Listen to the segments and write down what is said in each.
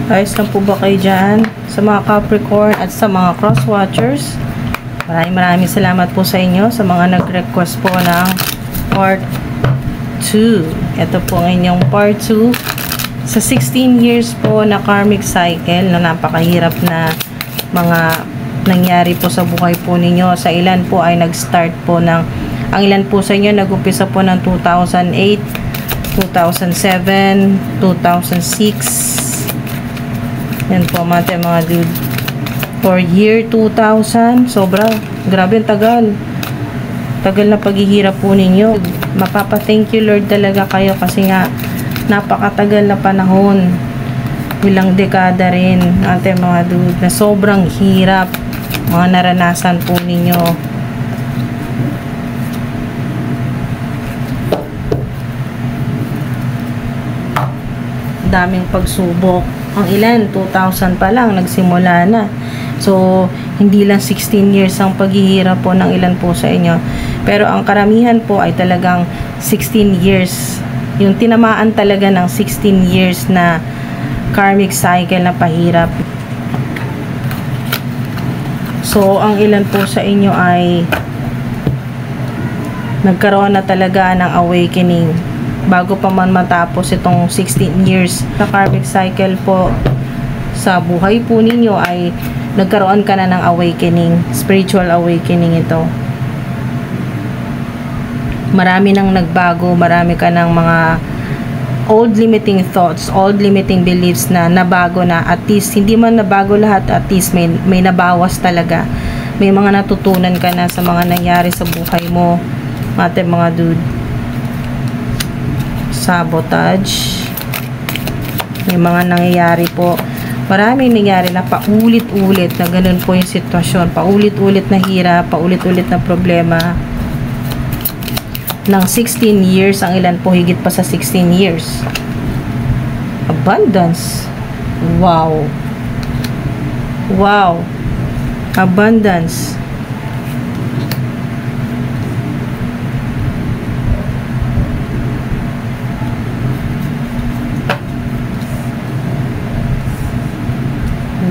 Ayos lang po ba kayo dyan? Sa mga Capricorn at sa mga cross watchers, maraming salamat po sa inyo sa mga nag-request po ng part 2. Ito po ang inyong part 2 sa 16 years po na karmic cycle na napakahirap na mga nangyari po sa buhay po ninyo. Sa ilan po ay nag-start po ng, ang ilan po sa inyo nag-umpisa po ng 2008, 2007, 2006. Yan po mga dude. For year 2000, sobra, grabe ang tagal. Tagal na paghihirap po ninyo. Mapapa-thank you Lord talaga kayo kasi nga napakatagal na panahon. Ilang dekada rin mga dude na sobrang hirap mga naranasan po ninyo. Daming pagsubok. Ang ilan, 2000 pa lang, nagsimula na. So, hindi lang 16 years ang paghihirap po ng ilan po sa inyo. Pero ang karamihan po ay talagang 16 years. Yung tinamaan talaga ng 16 years na karmic cycle na pahirap. So, ang ilan po sa inyo ay nagkaroon na talaga ng awakening bago pa man matapos itong 16 years na karmic cycle po sa buhay po ninyo ay nagkaroon ka na ng awakening, spiritual awakening ito. Marami nang nagbago, marami ka ng mga old limiting thoughts, old limiting beliefs na nabago na, at least hindi man nabago lahat, at least may nabawas talaga. May mga natutunan ka na sa mga nangyari sa buhay mo, mga dude. Sabotage, may mga nangyayari po, maraming nangyari na paulit-ulit na ganun po yung sitwasyon, paulit-ulit na hirap, paulit-ulit na problema ng 16 years. Ang ilan po higit pa sa 16 years. Abundance, wow, abundance.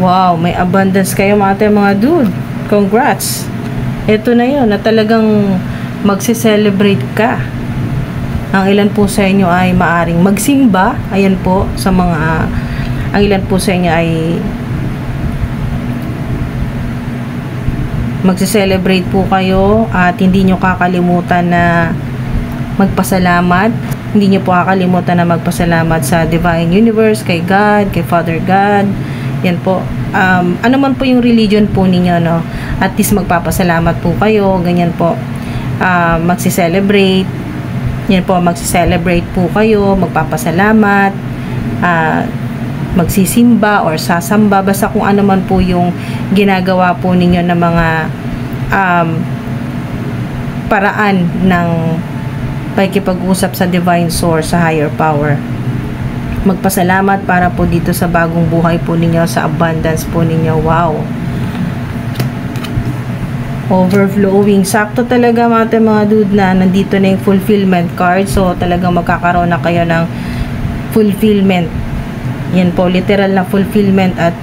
Wow, may abundance kayo mga dude. Congrats. Ito na yun, na talagang magse-celebrate ka. Ang ilan po sa inyo ay maaring magsimba. Ayan po, sa mga, ang ilan po sa inyo ay magse-celebrate po kayo at hindi nyo kakalimutan na magpasalamat. Hindi nyo po kakalimutan na magpasalamat sa Divine Universe, kay God, kay Father God. Yan po. Ano man po yung religion po ninyo, no? At least magpapasalamat po kayo. Ganyan po. Magsi-celebrate. Yan po, magsi-celebrate po kayo. Magpapasalamat. Magsisimba or sasamba. Basta kung ano man po yung ginagawa po ninyo na mga paraan ng pakikipag-usap sa Divine Source, sa higher power. Magpasalamat para po dito sa bagong buhay po ninyo, sa abundance po ninyo. Wow, overflowing. Sakto talaga mga dude na nandito na yung fulfillment card. So talagang magkakaroon na kayo ng fulfillment. Yan po, literal na fulfillment at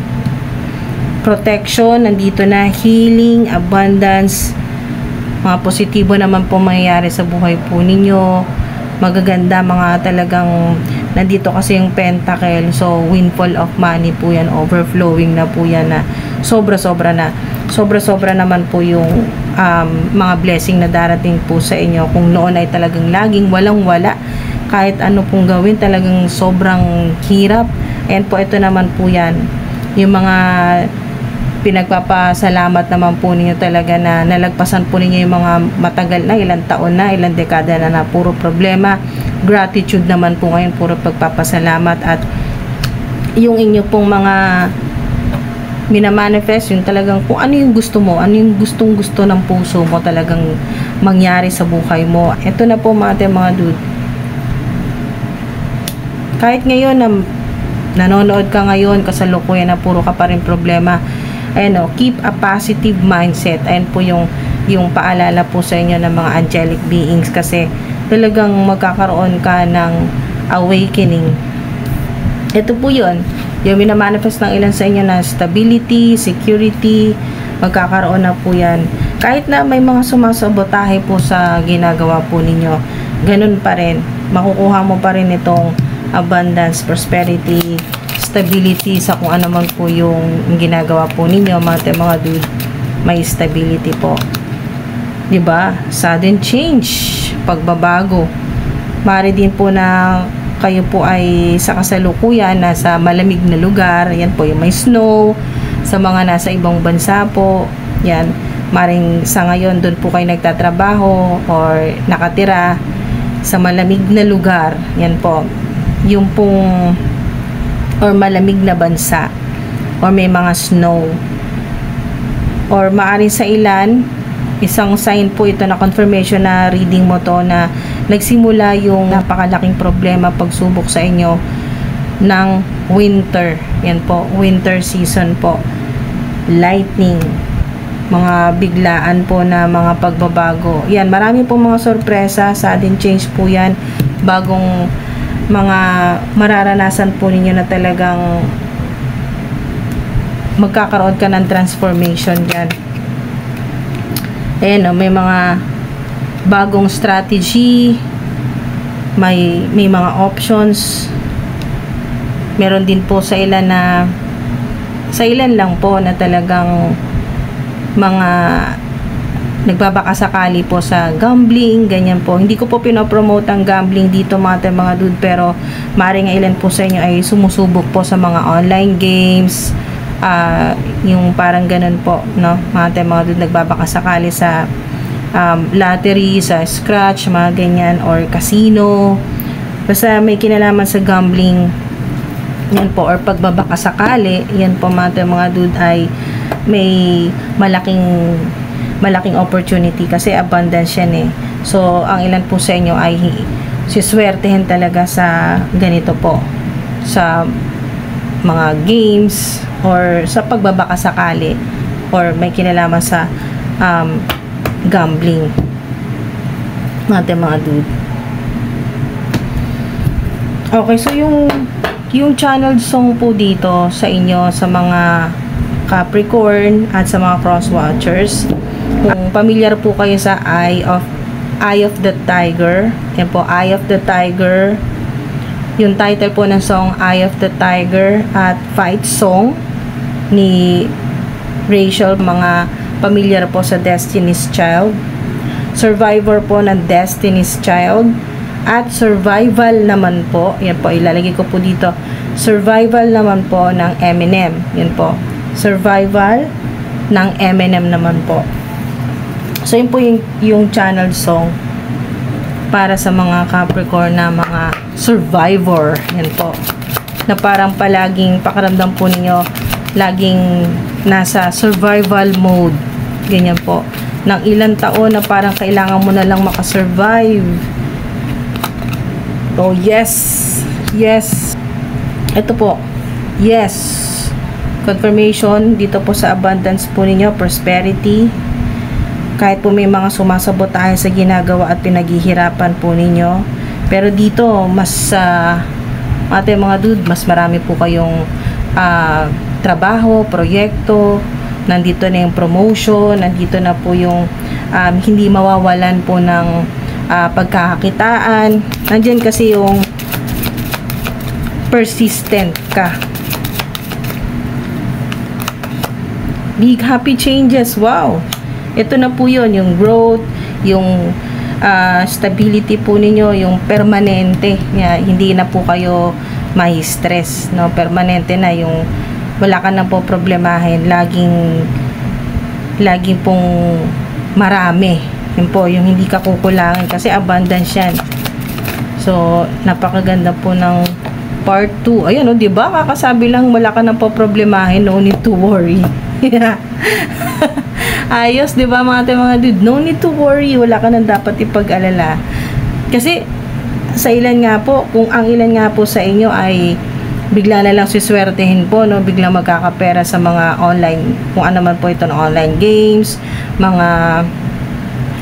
protection. Nandito na healing, abundance, mga positibo naman po mangyayari sa buhay po ninyo. Magaganda, mga talagang nandito kasi yung pentacle. So windfall of money po yan, overflowing na po yan, na sobra naman po yung mga blessing na darating po sa inyo. Kung noon ay talagang laging walang wala, kahit ano pong gawin talagang sobrang hirap. And po ito naman po yan, yung mga pinagpapasalamat naman po ninyo talaga na nalagpasan po ninyo yung mga matagal na, ilang taon na, ilang dekada na puro problema. Gratitude naman po ngayon, puro pagpapasalamat. At yung inyo pong mga minamanifest, yung talagang kung ano yung gusto mo, ano yung gustong-gusto ng puso mo talagang mangyari sa buhay mo. Ito na po mga dude. Kahit ngayon na nanonood ka ngayon, kasalukuyan na puro ka pa rin problema, ayun, keep a positive mindset. Ayun po yung paalala po sa inyo ng mga angelic beings, kasi talagang magkakaroon ka ng awakening. Ito po yun, yung minamanifest ng ilan sa inyo na stability, security, magkakaroon na po yan. Kahit na may mga sumasabotahe po sa ginagawa po ninyo, ganun pa rin, makukuha mo pa rin itong abundance, prosperity, stability sa kung ano man po yung ginagawa po ninyo, mga dude, may stability po. Diba? Sudden change, pagbabago. Maaari din po na kayo po ay sa kasalukuyan nasa malamig na lugar, yan po yung may snow, sa mga nasa ibang bansa po, yan, maring sa ngayon doon po kayo nagtatrabaho or nakatira sa malamig na lugar, yan po, yung pong or malamig na bansa or may mga snow, or maaring sa ilan, isang sign po ito na confirmation na reading mo to na nagsimula yung napakalaking problema, pagsubok sa inyo ng winter. Yan po, winter season po. Lightning, mga biglaan po na mga pagbabago. Yan, marami po mga sorpresa, sudden change po yan, bagong mga mararanasan po ninyo na talagang magkakaroon ka ng transformation yan. Ayan, may mga bagong strategy, may mga options. Meron din po sa ilan lang po na talagang mga nagbabakasakali po sa gambling, ganyan po. Hindi ko po pinopromote ang gambling dito mga dude, pero maaaring ilan po sa inyo ay sumusubok po sa mga online games, yung parang ganun po, no? Mga dude, nagbabakasakali sa lottery, sa scratch, mga ganyan, or casino, basta may kinalaman sa gambling, yan po, or pagbabakasakali, yan po mga dude, ay may malaking opportunity kasi abundance yan eh. So ang ilan po sa inyo ay siswertehin talaga sa ganito po, sa mga games or sa pagbabakasakali or may kinalaman sa gambling, mga dude. Okay, so yung channel song po dito sa inyo, sa mga Capricorn at sa mga cross watchers, kung familiar po kayo sa Eye of the Tiger, yan po, Eye of the Tiger, yung title po ng song Eye of the Tiger at Fight Song ni Rachel, mga familiar po sa Destiny's Child, survivor po ng Destiny's Child, at survival naman po, yan po, ilalagay ko po dito, survival naman po ng Eminem, yan po, survival ng Eminem naman po. So yun po yung channel song para sa mga Capricorn na mga survivor, yan po, na parang palaging pakiramdam po ninyo laging nasa survival mode, ganyan po, ng ilang taon na parang kailangan mo na lang makasurvive. Oh yes, ito po, yes, confirmation dito po sa abundance po ninyo, prosperity, kahit po may mga sumasabotahe sa ginagawa at pinaghihirapan po ninyo, pero dito mas mga dude, mas marami po kayong trabaho, proyekto, nandito na yung promotion, nandito na po yung hindi mawawalan po ng pagkakakitaan, nandyan kasi yung persistent ka. Big happy changes, wow, ito na po yun, yung growth, yung stability po ninyo, yung permanente, hindi na po kayo may stress, no? Permanente na yung wala ka na po problemahin, laging pong marami, yun po, yung hindi ka kukulangan kasi abundance yan. So napakaganda po ng part 2. Ayun, di ba, kakasabi lang wala ka na po problemahin, no need to worry. Ayos, di ba mga dude, no need to worry, wala ka na dapat ipag-alala. Kasi sa ilan nga po, kung ang ilan nga po sa inyo ay bigla na lang siswertehin po, no, bigla magkakapera sa mga online, kung ano man po ito na online games, mga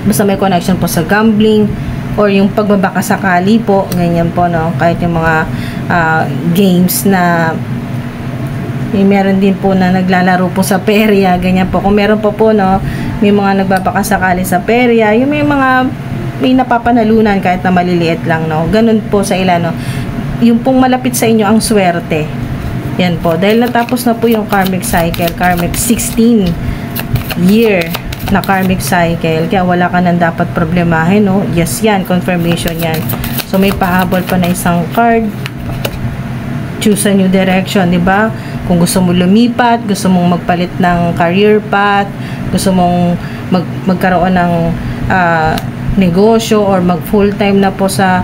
basta may connection po sa gambling or yung pagbabakasakali po, ganyan po, no, kahit yung mga games na Meron din po na naglalaro po sa perya, ganyan po. Kung meron po, no, may mga nagbabakasakali sa perya, yung may napapanalunan kahit na maliliit lang, no. Ganun po sa ilan, no. Yung pong malapit sa inyo ang swerte. Yan po. Dahil natapos na po yung karmic cycle, karmic 16 year na karmic cycle, kaya wala ka nang dapat problemahin, no. Yes, yan, confirmation yan. So may pahabol pa na isang card. Choose a new direction, di ba? Kung gusto mo lumipat, gusto mong magpalit ng career path, gusto mong magkaroon ng negosyo or mag full time na po sa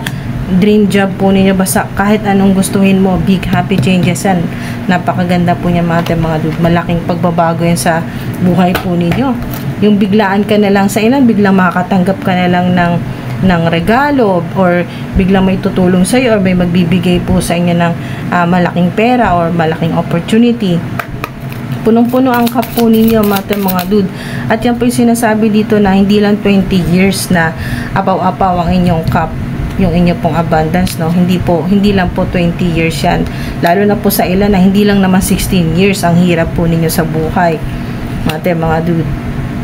dream job po ninyo, basta kahit anong gustuhin mo, big happy changes yan. Napakaganda po niya mga dude. Malaking pagbabago yan sa buhay po ninyo. Yung biglaan ka na lang sa ilan, biglang makakatanggap ka na lang ng regalo or biglang may tutulong sa iyo or may magbibigay po sa inyo ng malaking pera or malaking opportunity. Punong-puno ang cup po ninyo mga dude. At yan po yung sinasabi dito na hindi lang 20 years na apaw-apaw ang inyong cup, yung inyo pong abundance, no. Hindi lang po 20 years yan. Lalo na po sa ilan na hindi lang naman 16 years ang hirap po ninyo sa buhay, mga dude.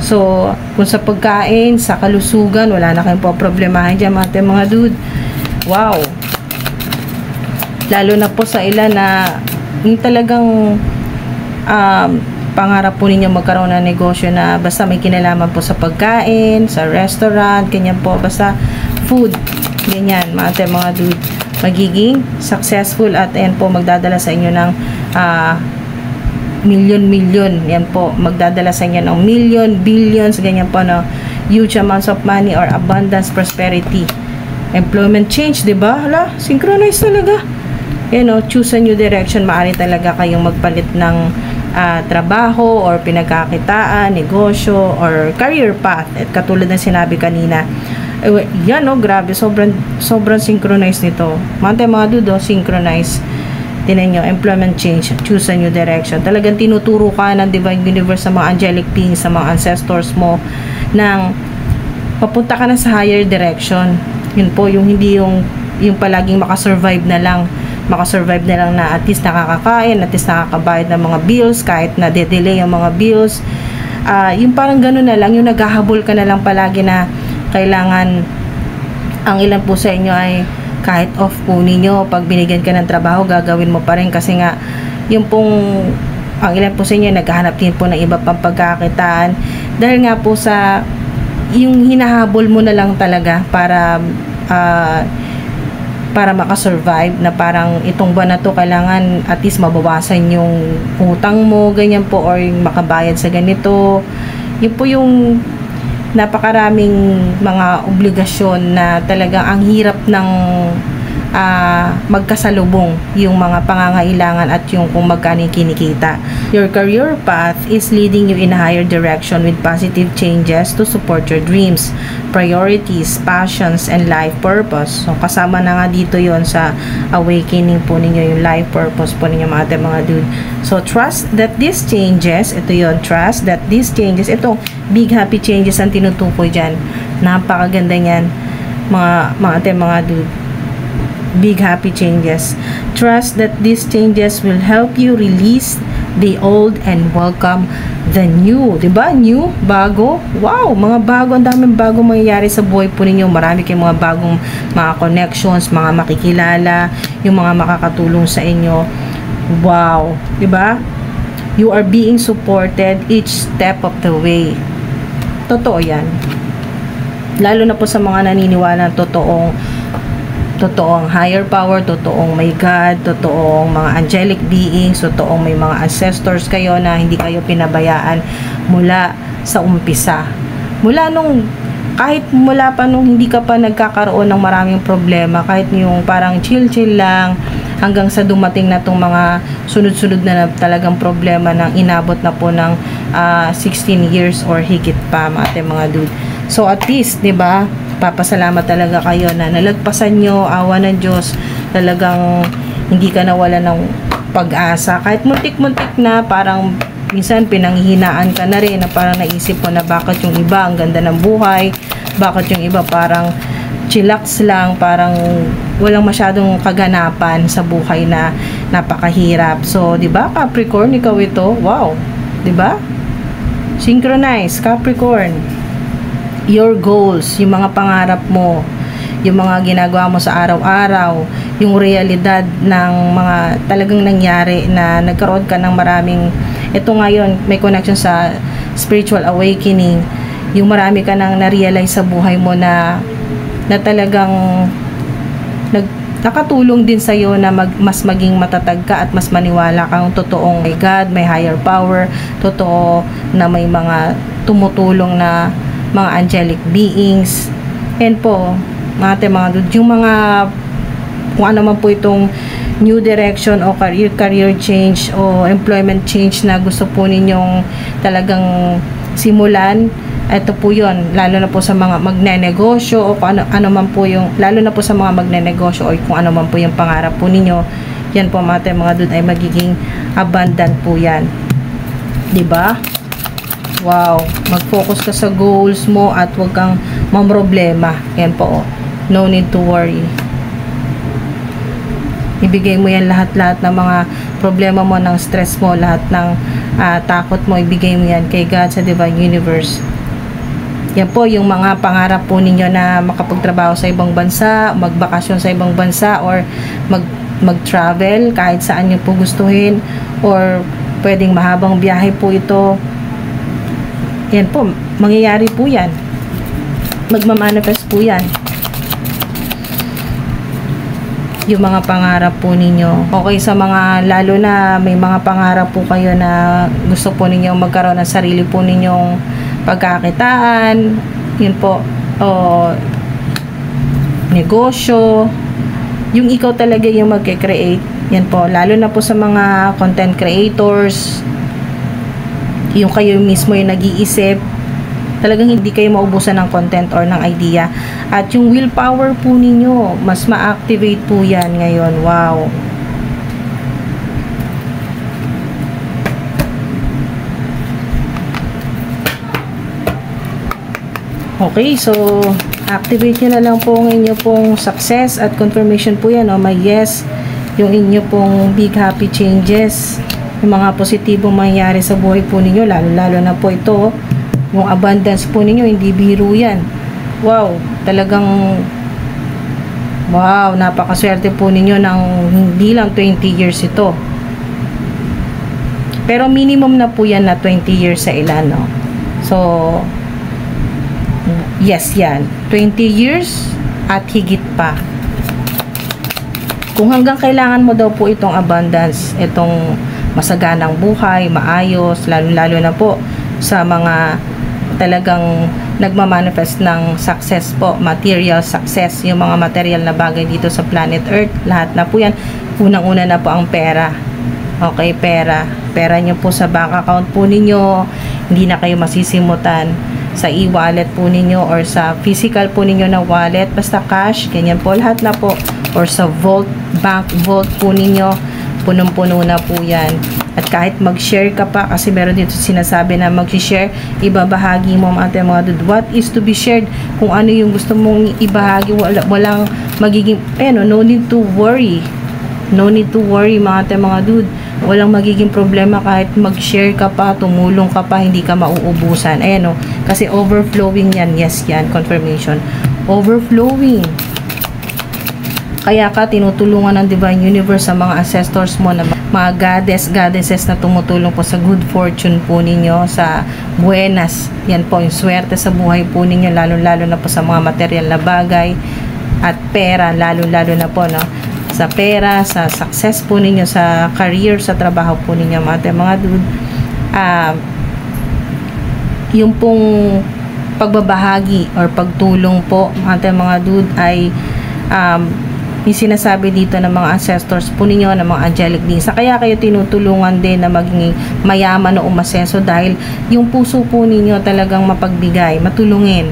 So, kung sa pagkain, sa kalusugan, wala na kayong problemahin dyan, mga dude. Wow! Lalo na po sa ilan na yung talagang pangarap po ninyo magkaroon ng negosyo na basta may kinalaman po sa pagkain, sa restaurant, ganyan po, basta food, ganyan, mga dude. Magiging successful at ayan po, magdadala sa inyo ng million, yan po, magdadala sa inyo ng million, billions, ganyan po, no, huge amounts of money or abundance, prosperity, employment change, diba? Hala, synchronize talaga. You know, choose a new direction. Maaari talaga kayong magpalit ng trabaho or pinagkakitaan, negosyo, or career path. At katulad ng sinabi kanina, yan, no, grabe, sobrang synchronize nito. Mga dudo, synchronize. Tinan nyo, employment change, choose a new direction. Talagang tinuturo ka ng divine universe sa mga angelic beings, sa mga ancestors mo, ng papunta ka na sa higher direction. Yun po, yung hindi yung palaging makasurvive na lang na at least nakakakain, at least nakakabayad ng mga bills, kahit na de-delay yung mga bills. Yung parang gano'n na lang, yung naghahabol ka na lang palagi na kailangan, ang ilan po sa inyo ay kahit off po ninyo, pag binigyan ka ng trabaho, gagawin mo pa rin kasi nga, yung pong, ang ilan po sa inyo, naghahanap din po ng iba pang pagkakitaan. Dahil nga po sa, yung hinahabol mo na lang talaga para makasurvive, na parang itong buwan na to, kailangan at least mabawasan yung utang mo, ganyan po, or yung makabayad sa ganito. Yun po yung napakaraming mga obligasyon na talagang ang hirap ng magkasalubong yung mga pangangailangan at yung kung magkano kinikita. Your career path is leading you in a higher direction with positive changes to support your dreams, priorities, passions, and life purpose. So, kasama na nga dito yon sa awakening po ninyo, yung life purpose po ninyo mga dude. So, trust that these changes, ito yon, trust that these changes, ito, big happy changes ang tinutukoy dyan. Napakaganda niyan, mga dude. Big happy changes. Trust that these changes will help you release the old and welcome the new. Diba? New, bago. Wow, mga bago, ang daming bago mangyayari sa buhay po ninyo. Marami kayong mga bagong mga connections, mga makikilala, yung mga makakatulong sa inyo. Wow, diba? You are being supported each step of the way. Totoo yan. Lalo na po sa mga naniniwala ng totoong higher power, totoong may God, totoong mga angelic beings, totoong may mga ancestors kayo na hindi kayo pinabayaan mula sa umpisa. Kahit mula pa nung hindi ka pa nagkakaroon ng maraming problema, kahit yung parang chill-chill lang, hanggang sa dumating na tong mga sunod-sunod na talagang problema ng inabot na po ng 16 years or higit pa, mga dude. So at least, 'di ba? Papasalamat talaga kayo na nalagpasan nyo, awa ng Diyos, talagang hindi ka nawala ng pag-asa. Kahit muntik-muntik na, parang minsan pinanghihinaan ka na rin, na parang naisip mo na bakit yung iba ang ganda ng buhay, bakit yung iba parang chillax lang, parang walang masyadong kaganapan sa buhay na napakahirap. So, 'di ba, Capricorn, ikaw ito? Wow. 'Di ba? Synchronize, Capricorn. Your goals, yung mga pangarap mo, yung mga ginagawa mo sa araw-araw, yung realidad ng mga talagang nangyari na nagkaroon ka ng maraming, ito ngayon, may connection sa spiritual awakening, yung marami ka nang na-realize sa buhay mo na talagang nakatulong din sa'yo na mas maging matatag ka at mas maniwala kang totoong may God, may higher power, totoo na may mga tumutulong na mga angelic beings. And po, mga yung mga kung ano man po itong new direction o career change o employment change na gusto po ninyong talagang simulan, ito po yun, lalo na po sa mga magnenegosyo o kung ano man po yung, lalo na po sa mga magnenegosyo o kung ano man po yung pangarap po ninyo, yan po mga dude ay magiging abundant po yan. Diba? Wow, mag-focus ka sa goals mo at huwag kang mamroblema. Yan po, no need to worry. Ibigay mo yan lahat-lahat ng mga problema mo, ng stress mo, lahat ng takot mo, ibigay mo yan kay God sa Divine Universe. Yan po yung mga pangarap po ninyo na makapagtrabaho sa ibang bansa, magbakasyon sa ibang bansa, or mag-travel kahit saan nyo po gustuhin, or pwedeng mahabang biyahe po ito. Yan po, mangyayari po yan. Magmamanifest po yan. Yung mga pangarap po ninyo. Okay, sa mga, lalo na may mga pangarap po kayo na gusto po ninyong magkaroon ng sarili po ninyong pagkakitaan, yun po, o negosyo, yung ikaw talaga yung magke-create, yan po, lalo na po sa mga content creators, yung kayo mismo yung nag-iisip, talagang hindi kayo maubusan ng content or ng idea. At yung willpower po ninyo, mas ma-activate po yan ngayon. Wow. Okay, so activate nyo na lang po ang inyo pong success at confirmation po yan. May yes, yung inyo pong big happy changes, yung mga positibong mangyayari sa buhay po ninyo, lalo na po ito, yung abundance po ninyo, hindi biro yan. Wow, talagang wow, napakaswerte po ninyo ng hindi lang 20 years ito. Pero minimum na po yan na 20 years sa ilan, no? So, yes yan, 20 years at higit pa. Kung hanggang kailangan mo daw po itong abundance, itong masaganang buhay, maayos, lalo na po sa mga talagang nagmamanifest ng success po, material success, yung mga material na bagay dito sa planet Earth, lahat na po yan. Unang-una na po ang pera. Okay, pera nyo po sa bank account po ninyo, hindi na kayo masisimutan sa e-wallet po ninyo or sa physical po ninyo na wallet, basta cash, ganyan po, lahat na po, or sa vault, bank vault po ninyo, punong-puno na po yan. At kahit mag-share ka pa, kasi meron dito sinasabi na mag-share, ibabahagi mo mga dude, what is to be shared, kung ano yung gusto mong ibahagi, walang magiging, no need to worry, no need to worry mga dude, walang magiging problema kahit mag-share ka pa, tumulong ka pa, hindi ka mauubusan. Kasi overflowing yan. Yes, yan, confirmation. Overflowing. Kaya ka tinutulungan ng Divine Universe sa mga ancestors mo, na mga goddesses na tumutulong po sa good fortune po ninyo, sa buenas. Yan po, yung swerte sa buhay po ninyo, lalo na po sa mga material na bagay at pera, lalo na po, no? Sa pera, sa success po ninyo, sa career, sa trabaho po ninyo, mga dude. Yung pong pagbabahagi or pagtulong po, mga dude, ay yung sinasabi dito ng mga ancestors po ninyo, ng mga angelic beings. Kaya kayo tinutulungan din na maging mayaman o umasenso dahil yung puso po ninyo talagang mapagbigay, matulungin.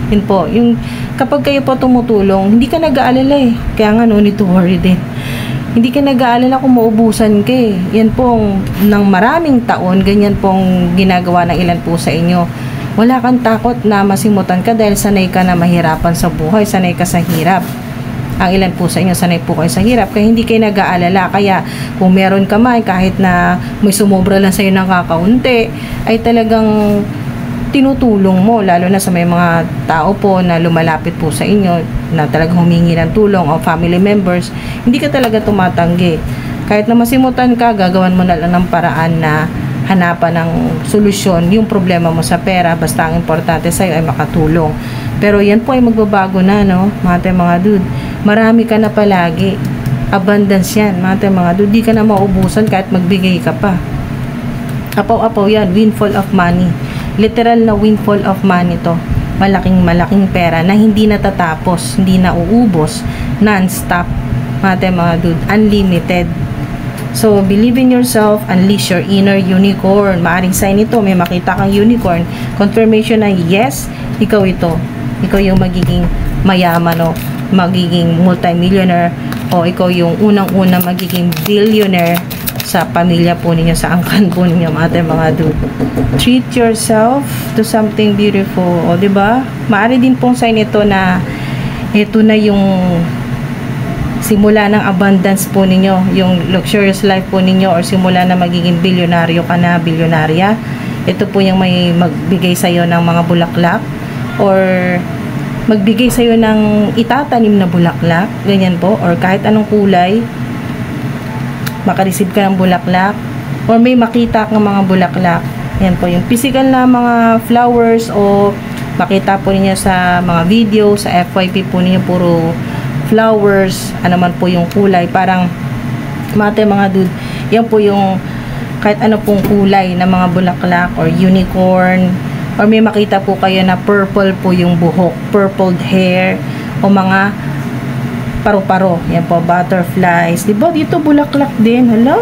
Yun po, yung kapag kayo po tumutulong, hindi ka nag-aalala kaya nga no need to worry din. Hindi ka nag-aalala kung maubusan ka Yan pong ng maraming taon, ganyan pong ginagawa ng ilan po sa inyo. wala kang takot na masimutan ka dahil sanay ka na mahirapan sa buhay, sanay ka sa hirap. Ang ilan po sa inyo sanay po kayo sa hirap, kaya hindi kayo nag-aalala. Kaya kung meron ka man, kahit na may sumobra lang sa'yo ng kakaunti, ay talagang tinutulong mo, lalo na sa may mga tao po na lumalapit po sa inyo, na talagang humingi ng tulong, o family members, hindi ka talaga tumatanggi. Kahit na masimutan ka, gagawan mo na lang ng paraan na hanapan ng solusyon yung problema mo sa pera, basta ang importante sa'yo ay makatulong. Pero yan po ay magbabago na, no, mga dude. Marami ka na palagi. Abundance yan, mga dude. Di ka na maubusan kahit magbigay ka pa. Apaw-apaw yan, windfall of money. Literal na windfall of money to. Malaking pera na hindi natatapos, hindi na uubos, non-stop, mga dude. Unlimited. So, believe in yourself, unleash your inner unicorn. Maaring sign ito, may makita kang unicorn. Confirmation na yes, ikaw ito. Ikaw yung magiging mayaman, o magiging multimillionaire, o ikaw yung unang-una magiging billionaire sa pamilya po ninyo, sa angkan po ninyo, mga dude. Treat yourself to something beautiful. O, diba? Maari din pong sign ito na ito na yung simula ng abundance po ninyo, yung luxurious life po ninyo, or simula na magiging bilyonaryo ka na, bilyonarya. Ito po yung may magbigay sa'yo ng mga bulaklak, or magbigay sa'yo ng itatanim na bulaklak, ganyan po, or kahit anong kulay, makareceive ka ng bulaklak, or may makita kang mga bulaklak. Yan po yung physical na mga flowers, o makita po ninyo sa mga video, sa FYP po ninyo, puro flowers, ano man po yung kulay, parang mga dude, yan po yung kahit ano pong kulay na mga bulaklak, or unicorn, or may makita po kayo na purple po yung buhok, purpled hair, o mga paru-paro, yan po, butterflies, diba? Dito bulaklak din, hala,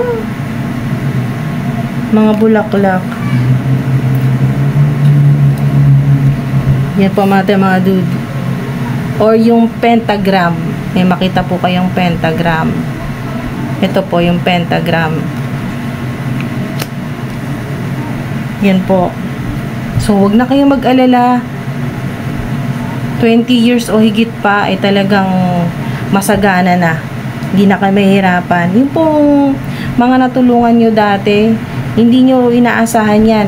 mga bulaklak, yan po mga dude. Or yung pentagram, may makita po kayong pentagram, ito po yung pentagram, yan po. So, wag na kayong mag-alala, 20 years o higit pa ay talagang masagana na, hindi na kayo mahihirapan. Yung pong mga natulungan nyo dati, hindi nyo inaasahan yan,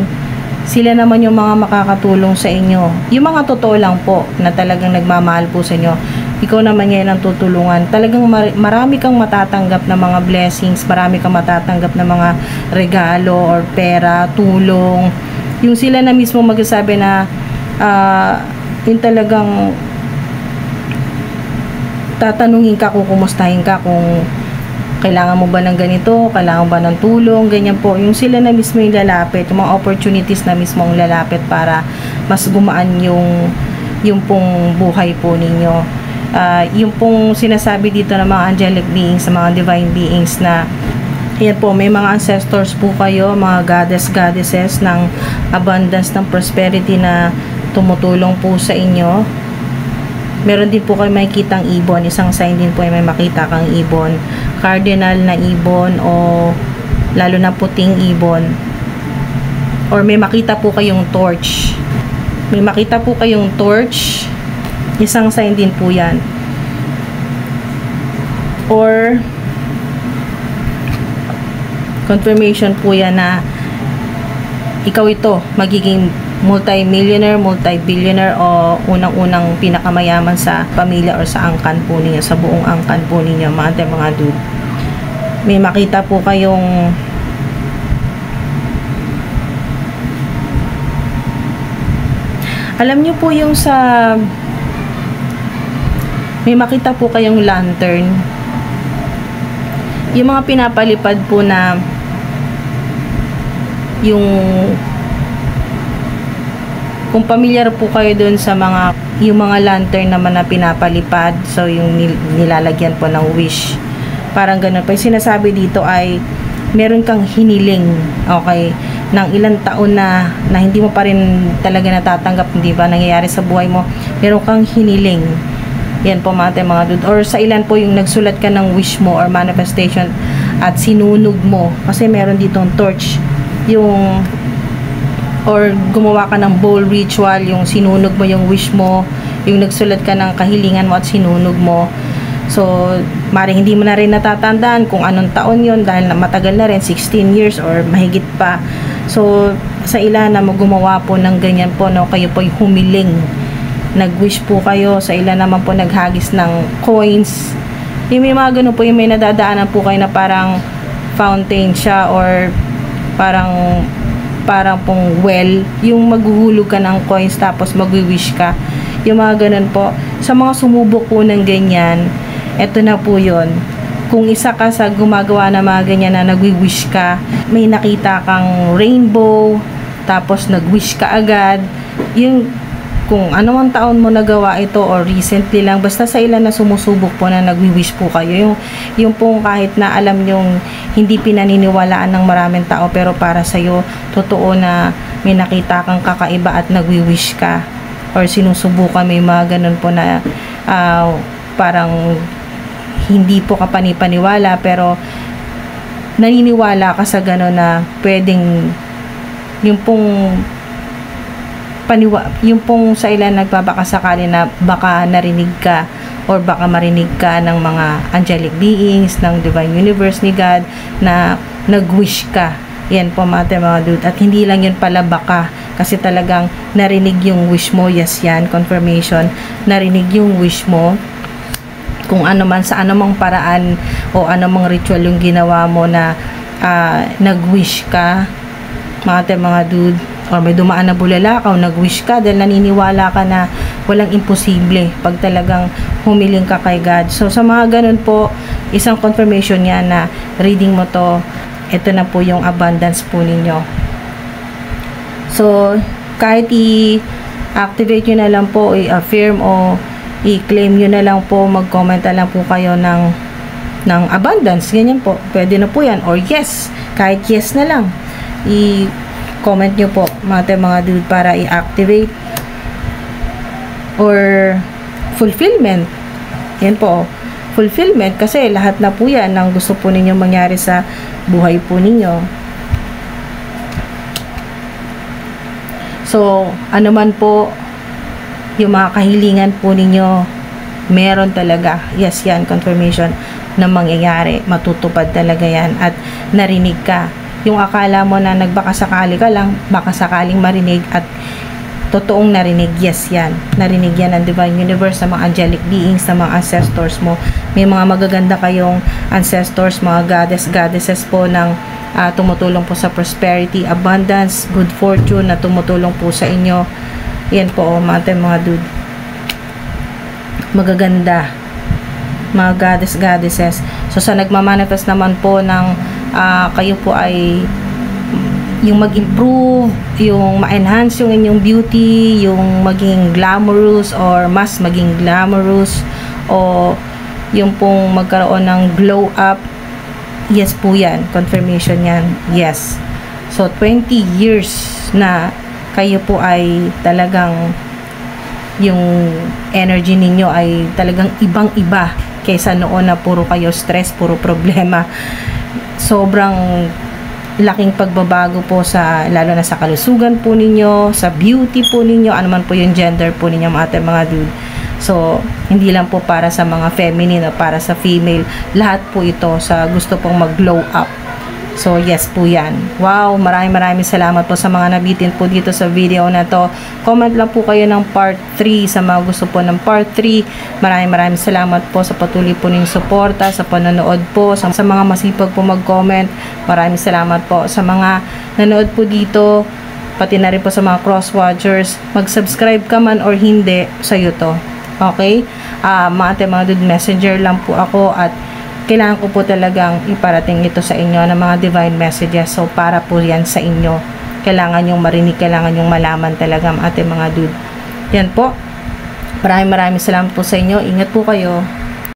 sila naman yung mga makakatulong sa inyo. Yung mga totoo lang po na talagang nagmamahal po sa inyo, ikaw naman ngayon ang tutulungan. Talagang marami kang matatanggap na mga blessings, marami kang matatanggap na mga regalo or pera, tulong. Yung sila na mismo magsasabi na yung talagang tatanungin ka, kung kumustahin ka, kung kailangan mo ba ng ganito, kailangan ba ng tulong, ganyan po. Yung sila na mismo yung lalapit, yung mga opportunities na mismo yung lalapit para mas gumaan yung pong buhay po ninyo. Yung pong sinasabi dito ng mga angelic beings, mga divine beings, na yan po, may mga ancestors po kayo, mga goddesses ng abundance, ng prosperity na tumutulong po sa inyo. Meron din po kayo makikitang ibon, isang sign din po ay may makita kang ibon, cardinal na ibon, o lalo na puting ibon, or may makita po kayong torch, isang sign din po yan. Or confirmation po yan na ikaw ito, magiging multi-millionaire, multi-billionaire, o unang-unang pinakamayaman sa pamilya or sa angkan po ninyo, sa buong angkan po ninyo, mga dude. May makita po kayong alam nyo po yung sa may makita po kayong lantern, yung mga pinapalipad po na yung, kung pamilyar po kayo dun sa mga yung mga lantern naman na pinapalipad, so yung nilalagyan po ng wish, parang ganun pa. Yung sinasabi dito ay meron kang hiniling, okay, ng ilang taon na hindi mo pa rin talaga natatanggap, hindi ba, nangyayari sa buhay mo, meron kang hiniling. Yan po mga dude. Or sa ilan po yung nagsulat ka ng wish mo or manifestation at sinunog mo, kasi meron ditong torch, yung or gumawa ka ng bowl ritual, yung sinunog mo yung wish mo, yung nagsulat ka ng kahilingan mo at sinunog mo. So, maring hindi mo na rin natatandaan kung anong taon yon dahil matagal na rin, 16 years or mahigit pa. So, sa ilan na gumawa po ng ganyan po, no, kayo po humiling, nag-wish po kayo, sa ilan naman po naghagis ng coins. Yung may mga ganun po, yung may nadadaanan po kayo na parang fountain siya or parang pong well, yung maghuhulog ka ng coins tapos magwi-wish ka. Yung mga ganun po. Sa mga sumubok po ng ganyan, eto na po yun. Kung isa ka sa gumagawa ng mga ganyan na nagwi-wish ka, may nakita kang rainbow, tapos nag-wish ka agad, yung kung anong taon mo nagawa ito or recently lang, basta sa ilan na sumusubok po na nagwi-wish po kayo, yung pong kahit na alam yung hindi pinaniniwalaan ng maraming tao pero para sa'yo, totoo na may nakita kang kakaiba at nagwi-wish ka or sinusubukan, may mga ganun po na parang hindi po kapanipaniwala pero naniniwala ka sa gano'n na pwedeng yung pong sa ilan nagbabakasakali na baka narinig ka or baka marinig ka ng mga angelic beings, ng divine universe ni God na nag-wish ka. Yan po mga dude. At hindi lang yun pala baka, kasi talagang narinig yung wish mo. Yes, yan, confirmation. Narinig yung wish mo. Kung ano man, sa anumang paraan o anumang ritual yung ginawa mo na nag-wish ka, mga dude, or may dumaan na bulalakaw, nag-wish ka dahil naniniwala ka na walang imposible pag talagang humiling ka kay God. So, sa mga ganun po, isang confirmation yan na reading mo to, ito na po yung abundance po ninyo. So, kahit i-activate nyo na lang po, i-affirm o i-claim nyo na lang po, mag-comment na lang po kayo ng abundance, ganyan po, pwede na po yan, or yes, kahit yes na lang, i-comment nyo po mga dude para i-activate or fulfillment. Yan po, fulfillment, kasi lahat na po yan ang gusto po ninyo mangyari sa buhay po ninyo. So, ano man po yung mga kahilingan po ninyo, meron talaga, yes, yan, confirmation na mangyayari, matutupad talaga yan at narinig ka. Yung akala mo na nagbakasakali ka lang, baka sakaling marinig at totoong narinig, yes, yan, narinig yan ng divine universe, sa mga angelic beings, sa mga ancestors mo. May mga magaganda kayong ancestors, mga goddesses po ng tumutulong po sa prosperity, abundance, good fortune na tumutulong po sa inyo. Yan po, mga dude, magaganda, mga goddesses. So, sa nagmamanifest naman po ng kayo po ay yung mag-improve, yung ma-enhance yung inyong beauty, yung maging glamorous or mas maging glamorous, o yung pong magkaroon ng glow up, yes po yan, confirmation yan, yes. So, 20 years na kayo po ay talagang yung energy ninyo ay talagang ibang-iba kaysa noon na puro kayo stress, puro problema. Sobrang laking pagbabago po sa, lalo na sa kalusugan po ninyo, sa beauty po ninyo, ano man po yung gender po ninyo mga dude. So, hindi lang po para sa mga feminine o para sa female, lahat po ito sa gusto pong mag-glow up. So, yes po yan. Wow, maraming salamat po sa mga nabitin po dito sa video na to. Comment lang po kayo ng part 3 sa mga gusto po ng part 3. Maraming salamat po sa patuloy po ninyong suporta, sa panonood po, sa mga masipag po mag-comment. Maraming salamat po sa mga nanood po dito, pati na rin po sa mga cross-watchers. Mag-subscribe ka man or hindi, sa'yo to. Okay? Mga dude, messenger lang po ako at kailangan ko po talagang iparating ito sa inyo ng mga divine messages. So, para po yan sa inyo. Kailangan yung marinig, kailangan yung malaman talaga mga dude. Yan po. Maraming salamat po sa inyo. Ingat po kayo.